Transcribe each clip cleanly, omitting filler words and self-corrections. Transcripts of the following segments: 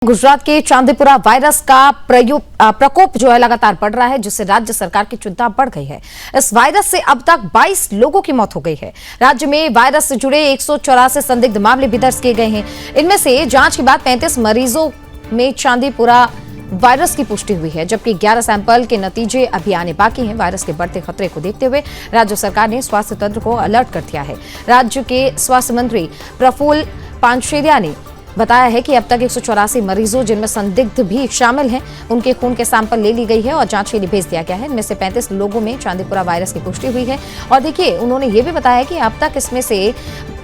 गुजरात के चांदीपुरा वायरस का प्रकोप जो है लगातार बढ़ रहा है, जिससे राज्य सरकार की चिंता बढ़ गई है। इस वायरस से अब तक 22 लोगों की मौत हो गई है। राज्य में वायरस से जुड़े 184 संदिग्ध मामले भी दर्ज किए गए हैं। इनमें से जांच के बाद 35 मरीजों में चांदीपुरा वायरस की पुष्टि हुई है, जबकि 11 सैंपल के नतीजे अभी आने बाकी हैं। वायरस के बढ़ते खतरे को देखते हुए राज्य सरकार ने स्वास्थ्य तंत्र को अलर्ट कर दिया है। राज्य के स्वास्थ्य मंत्री प्रफुल्ल पानशेरिया ने बताया है कि अब तक 184 मरीजों, जिनमें संदिग्ध भी शामिल हैं, उनके खून के सैंपल ले ली गई है और जांच के लिए भेज दिया गया है। इनमें से 35 लोगों में चांदीपुरा वायरस की पुष्टि हुई है। और देखिए, उन्होंने ये भी बताया कि अब तक इसमें से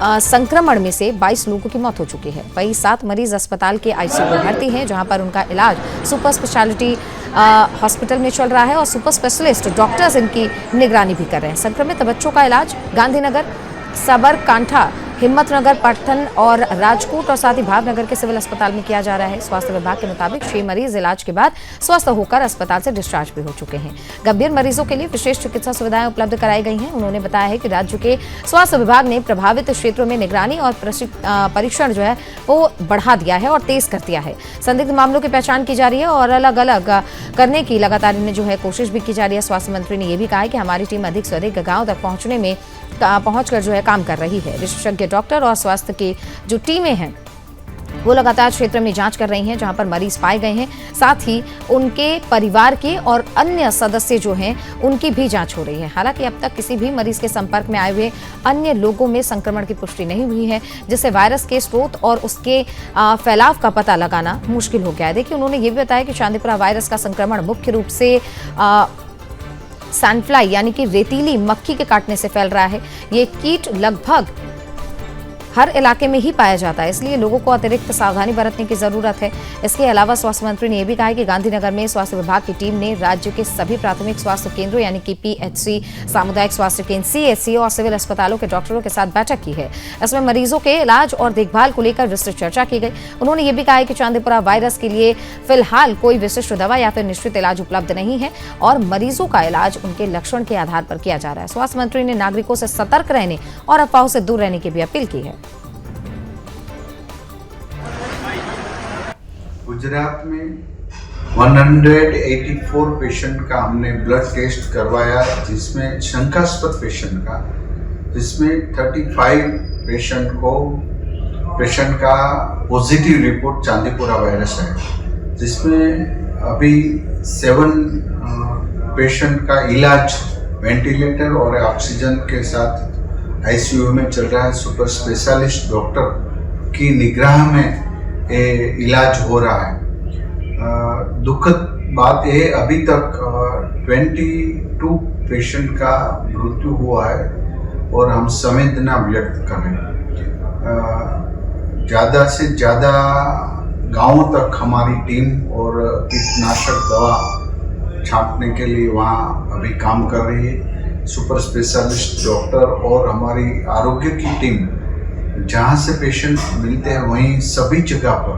संक्रमण में से 22 लोगों की मौत हो चुकी है। वहीं 7 मरीज अस्पताल के आईसीयू में भर्ती हैं, जहां पर उनका इलाज सुपर स्पेशलिटी हॉस्पिटल में चल रहा है और सुपर स्पेशलिस्ट डॉक्टर्स इनकी निगरानी भी कर रहे हैं। संक्रमित बच्चों का इलाज गांधीनगर, सबरकांठा, हिम्मतनगर, पटन और राजकोट और साथ ही भावनगर के सिविल अस्पताल में किया जा रहा है। स्वास्थ्य विभाग के मुताबिक 6 मरीज इलाज के बाद स्वस्थ होकर अस्पताल से डिस्चार्ज भी हो चुके हैं। गंभीर मरीजों के लिए विशेष चिकित्सा सुविधाएं उपलब्ध कराई गई हैं। उन्होंने बताया है कि राज्य के स्वास्थ्य विभाग ने प्रभावित क्षेत्रों में निगरानी और परीक्षण जो है वो बढ़ा दिया है और तेज कर दिया है। संदिग्ध मामलों की पहचान की जा रही है और अलग अलग करने की लगातार इन्हें जो है कोशिश भी की जा रही है। स्वास्थ्य मंत्री ने यह भी कहा है कि हमारी टीम अधिक से अधिक गाँव तक पहुंचकर जो है काम कर रही है। विशेषज्ञ डॉक्टर और स्वास्थ्य की जो टीमें हैं वो लगातार क्षेत्र में जांच कर रही हैं जहां पर मरीज पाए गए हैं। साथ ही उनके परिवार के और अन्य सदस्य जो हैं उनकी भी जांच हो रही है। हालांकि अब तक किसी भी मरीज के संपर्क में आए हुए अन्य लोगों में संक्रमण की पुष्टि नहीं हुई है, जिससे वायरस के स्रोत और उसके फैलाव का पता लगाना मुश्किल हो गया है। देखिए, उन्होंने ये भी बताया कि चांदीपुरा वायरस का संक्रमण मुख्य रूप से सैंडफ्लाई यानी कि रेतीली मक्खी के काटने से फैल रहा है। ये कीट लगभग हर इलाके में ही पाया जाता है, इसलिए लोगों को अतिरिक्त सावधानी बरतने की जरूरत है। इसके अलावा स्वास्थ्य मंत्री ने यह भी कहा है कि गांधीनगर में स्वास्थ्य विभाग की टीम ने राज्य के सभी प्राथमिक स्वास्थ्य केंद्रों यानी कि पीएचसी, सामुदायिक स्वास्थ्य केंद्र सीएचसी और सिविल अस्पतालों के डॉक्टरों के साथ बैठक की है। इसमें मरीजों के इलाज और देखभाल को लेकर विस्तृत चर्चा की गई। उन्होंने ये भी कहा है कि चांदीपुरा वायरस के लिए फिलहाल कोई विशिष्ट दवा या फिर निश्चित इलाज उपलब्ध नहीं है और मरीजों का इलाज उनके लक्षण के आधार पर किया जा रहा है। स्वास्थ्य मंत्री ने नागरिकों से सतर्क रहने और अफवाहों से दूर रहने की भी अपील की है। गुजरात में 184 पेशेंट का हमने ब्लड टेस्ट करवाया, जिसमें शंकास्पद पेशेंट का, जिसमें 35 पेशेंट का पॉजिटिव रिपोर्ट चांदीपुरा वायरस है, जिसमें अभी 7 पेशेंट का इलाज वेंटिलेटर और ऑक्सीजन के साथ आईसीयू में चल रहा है। सुपर स्पेशलिस्ट डॉक्टर की निगरानी में इलाज हो रहा है। दुखद बात है, अभी तक 22 पेशेंट का मृत्यु हुआ है और हम संवेदना व्यक्त कर रहे हैं। ज़्यादा से ज़्यादा गांवों तक हमारी टीम और कीटनाशक दवा छांटने के लिए वहाँ अभी काम कर रही है। सुपर स्पेशलिस्ट डॉक्टर और हमारी आरोग्य की टीम जहाँ से पेशेंट मिलते हैं वहीं सभी जगह पर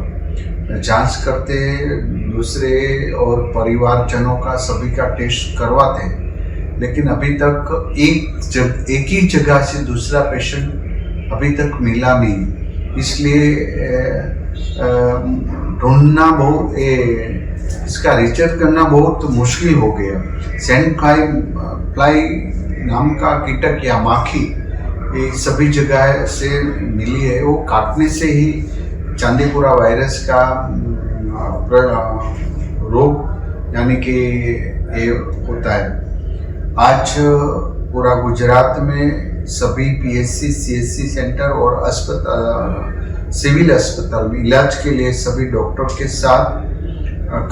जांच करते हैं, दूसरे और परिवारजनों का सभी का टेस्ट करवाते हैं। लेकिन अभी तक एक ही जगह से दूसरा पेशेंट अभी तक मिला नहीं, इसलिए ढूंढना इसका रिसर्च करना बहुत मुश्किल हो गया। सैंडफ्लाई नाम का कीटक या माखी ये सभी जगह से मिली है, वो काटने से ही चांदीपुरा वायरस का रोग यानी कि ये होता है। आज पूरा गुजरात में सभी पीएचसी, सीएचसी सेंटर और अस्पताल, सिविल अस्पताल में इलाज के लिए सभी डॉक्टर के साथ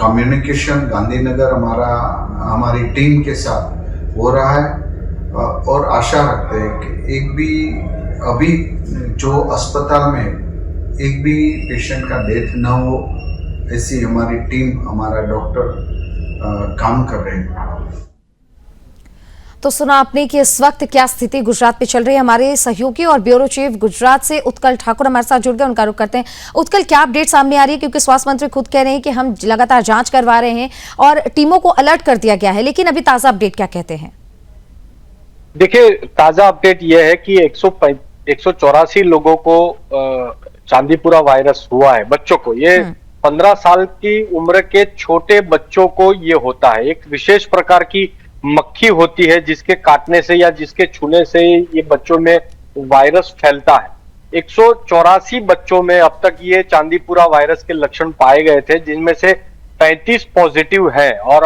कम्युनिकेशन गांधीनगर हमारी टीम के साथ हो रहा है और आशा रखते हैं कि एक भी अभी जो अस्पताल में एक भी पेशेंट का डेथ न हो, ऐसी हमारी टीम, हमारा डॉक्टर काम कर रहे हैं। तो सुना आपने कि इस वक्त क्या स्थिति गुजरात में चल रही है। हमारे सहयोगी और ब्यूरो चीफ गुजरात से उत्कल ठाकुर हमारे साथ जुड़ गए, उनका रुख करते हैं। उत्कल, क्या अपडेट सामने आ रही है? क्योंकि स्वास्थ्य मंत्री खुद कह रहे हैं कि हम लगातार जांच करवा रहे हैं और टीमों को अलर्ट कर दिया गया है, लेकिन अभी ताजा अपडेट क्या कहते हैं? देखिए, ताजा अपडेट यह है कि 184 लोगों को चांदीपुरा वायरस हुआ है, बच्चों को। ये 15 साल की उम्र के छोटे बच्चों को ये होता है। एक विशेष प्रकार की मक्खी होती है जिसके काटने से या जिसके छूने से ये बच्चों में वायरस फैलता है। 184 बच्चों में अब तक ये चांदीपुरा वायरस के लक्षण पाए गए थे, जिनमें से 35 पॉजिटिव हैं और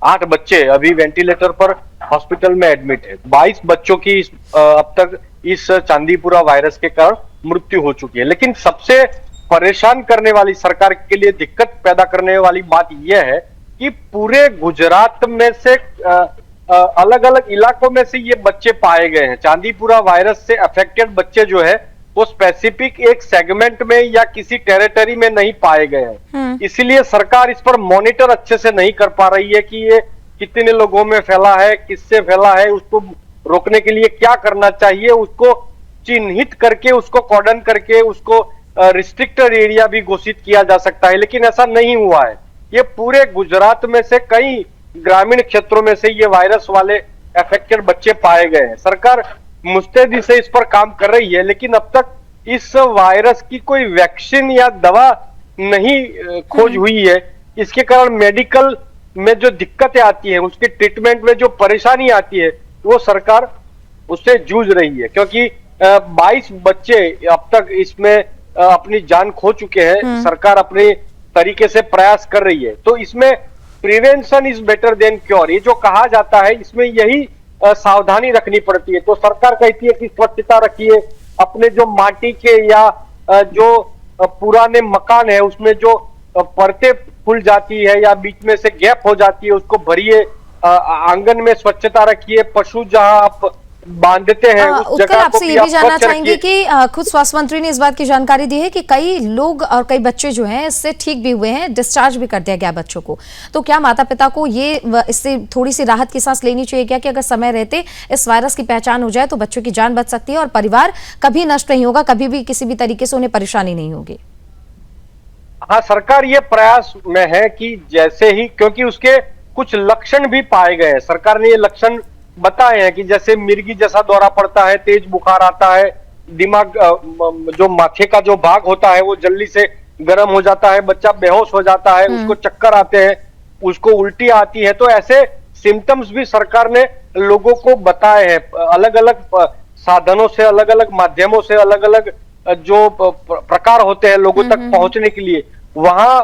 8 बच्चे अभी वेंटिलेटर पर हॉस्पिटल में एडमिट है। 22 बच्चों की अब तक इस चांदीपुरा वायरस के कारण मृत्यु हो चुकी है। लेकिन सबसे परेशान करने वाली, सरकार के लिए दिक्कत पैदा करने वाली बात यह है कि पूरे गुजरात में से अलग अलग इलाकों में से ये बच्चे पाए गए हैं। चांदीपुरा वायरस से अफेक्टेड बच्चे जो है वो स्पेसिफिक एक सेगमेंट में या किसी टेरिटरी में नहीं पाए गए हैं। इसलिए सरकार इस पर मॉनिटर अच्छे से नहीं कर पा रही है कि ये कितने लोगों में फैला है, किससे फैला है, उसको रोकने के लिए क्या करना चाहिए, उसको चिन्हित करके, उसको कॉर्डन करके, उसको रिस्ट्रिक्टेड एरिया भी घोषित किया जा सकता है, लेकिन ऐसा नहीं हुआ है। ये पूरे गुजरात में से कई ग्रामीण क्षेत्रों में से ये वायरस वाले अफेक्टेड बच्चे पाए गए हैं। सरकार मुस्तैदी से इस पर काम कर रही है, लेकिन अब तक इस वायरस की कोई वैक्सीन या दवा नहीं खोज हुई है। इसके कारण मेडिकल में जो दिक्कतें आती है, उसके ट्रीटमेंट में जो परेशानी आती है, वो सरकार उससे जूझ रही है, क्योंकि 22 बच्चे अब तक इसमें अपनी जान खो चुके हैं। सरकार अपने तरीके से प्रयास कर रही है। तो इसमें prevention is better than cure, ये जो कहा जाता है, इसमें यही सावधानी रखनी पड़ती है। तो सरकार कहती है कि स्वच्छता रखिए, अपने जो माटी के या जो पुराने मकान है उसमें जो परतें खुल जाती है या बीच में से गैप हो जाती है उसको भरिए, आंगन में स्वच्छता रखिए, पशु जहां आप बांधते हैं उस उत्कल, जगह को आपसे ये भी जानना चाहेंगे कि खुद स्वास्थ्य मंत्री ने इस बात की जानकारी दी है कि कई लोग और कई बच्चे जो हैं इससे ठीक भी हुए हैं, डिस्चार्ज भी कर दिया गया बच्चों को। तो क्या माता पिता को ये इससे थोड़ी सी राहत की सांस लेनी चाहिए क्या कि अगर समय रहते इस वायरस की पहचान हो जाए तो बच्चों की जान बच सकती है और परिवार कभी नष्ट नहीं होगा, कभी भी किसी भी तरीके से उन्हें परेशानी नहीं होगी? हाँ, सरकार ये प्रयास में है कि जैसे ही, क्योंकि उसके कुछ लक्षण भी पाए गए हैं, सरकार ने ये लक्षण बताए हैं कि जैसे मिर्गी जैसा दौरा पड़ता है, तेज बुखार आता है, दिमाग जो माथे का जो भाग होता है वो जल्दी से गर्म हो जाता है, बच्चा बेहोश हो जाता है, उसको चक्कर आते हैं, उसको उल्टी आती है। तो ऐसे सिम्टम्स भी सरकार ने लोगों को बताए हैं, अलग अलग साधनों से, अलग अलग माध्यमों से, अलग अलग जो प्रकार होते हैं लोगों तक पहुंचने के लिए, वहां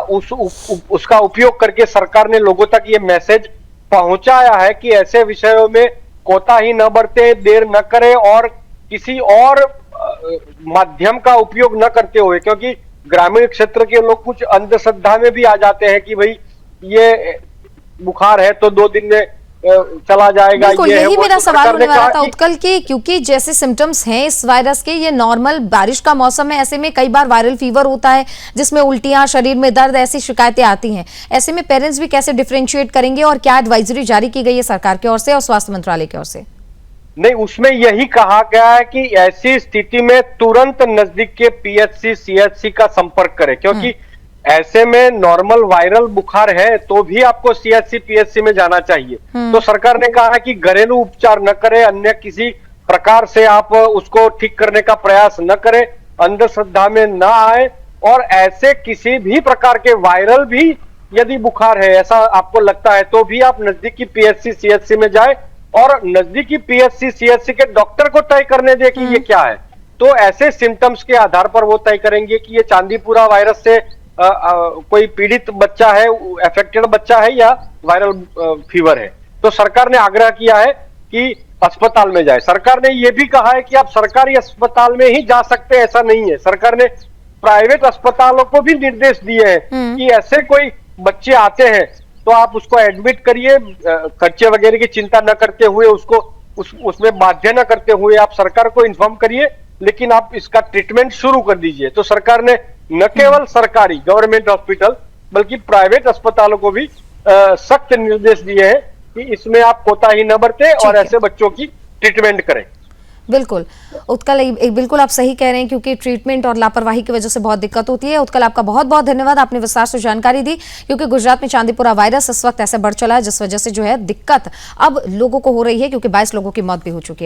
उसका उपयोग करके सरकार ने लोगों तक ये मैसेज पहुंचाया है कि ऐसे विषयों में कोताही न बरते, देर न करे और किसी और माध्यम का उपयोग न करते हुए, क्योंकि ग्रामीण क्षेत्र के लोग कुछ अंधश्रद्धा में भी आ जाते हैं कि भाई ये बुखार है तो 2 दिन में चला जाएगा। बिल्कुल, यही मेरा सवाल होने वाला था उत्कल के, क्योंकि जैसे सिम्टम्स हैं इस वायरस के, ये नॉर्मल बारिश का मौसम है, ऐसे में कई बार वायरल फीवर होता है जिसमें उल्टियां, शरीर में दर्द, ऐसी शिकायतें आती हैं। ऐसे में पेरेंट्स भी कैसे डिफरेंशिएट करेंगे और क्या एडवाइजरी जारी की गई है सरकार की ओर से और स्वास्थ्य मंत्रालय की ओर से? नहीं, उसमें यही कहा गया है कि ऐसी स्थिति में तुरंत नजदीक के PHC, CHC का संपर्क करें, क्योंकि ऐसे में नॉर्मल वायरल बुखार है तो भी आपको CHC, PHC में जाना चाहिए। तो सरकार ने कहा है कि घरेलू उपचार न करें, अन्य किसी प्रकार से आप उसको ठीक करने का प्रयास न करें, अंधश्रद्धा में न आए, और ऐसे किसी भी प्रकार के वायरल भी यदि बुखार है ऐसा आपको लगता है तो भी आप नजदीकी PHC, CHC में जाए और नजदीकी PHC, CHC के डॉक्टर को तय करने दे कि ये क्या है। तो ऐसे सिम्टम्स के आधार पर वो तय करेंगे कि ये चांदीपुरा वायरस से कोई पीड़ित बच्चा है, अफेक्टेड बच्चा है या वायरल फीवर है। तो सरकार ने आग्रह किया है कि अस्पताल में जाए। सरकार ने यह भी कहा है कि आप सरकारी अस्पताल में ही जा सकते हैं, ऐसा नहीं है। सरकार ने प्राइवेट अस्पतालों को भी निर्देश दिए हैं कि ऐसे कोई बच्चे आते हैं तो आप उसको एडमिट करिए, खर्चे वगैरह की चिंता न करते हुए, उसको उसमें बाध्य न करते हुए आप सरकार को इन्फॉर्म करिए, लेकिन आप इसका ट्रीटमेंट शुरू कर दीजिए। तो सरकार ने न केवल सरकारी गवर्नमेंट हॉस्पिटल बल्कि प्राइवेट अस्पतालों को भी सख्त निर्देश दिए हैं कि इसमें आप कोताही न बरतें और ऐसे बच्चों की ट्रीटमेंट करें। बिल्कुल उत्कल, बिल्कुल आप सही कह रहे हैं, क्योंकि ट्रीटमेंट और लापरवाही की वजह से बहुत दिक्कत होती है। उत्कल, आपका बहुत बहुत धन्यवाद, आपने विस्तार से जानकारी दी, क्योंकि गुजरात में चांदीपुरा वायरस इस वक्त ऐसे बढ़ चला है जिस वजह से जो है दिक्कत अब लोगों को हो रही है, क्योंकि 22 लोगों की मौत भी हो चुकी है।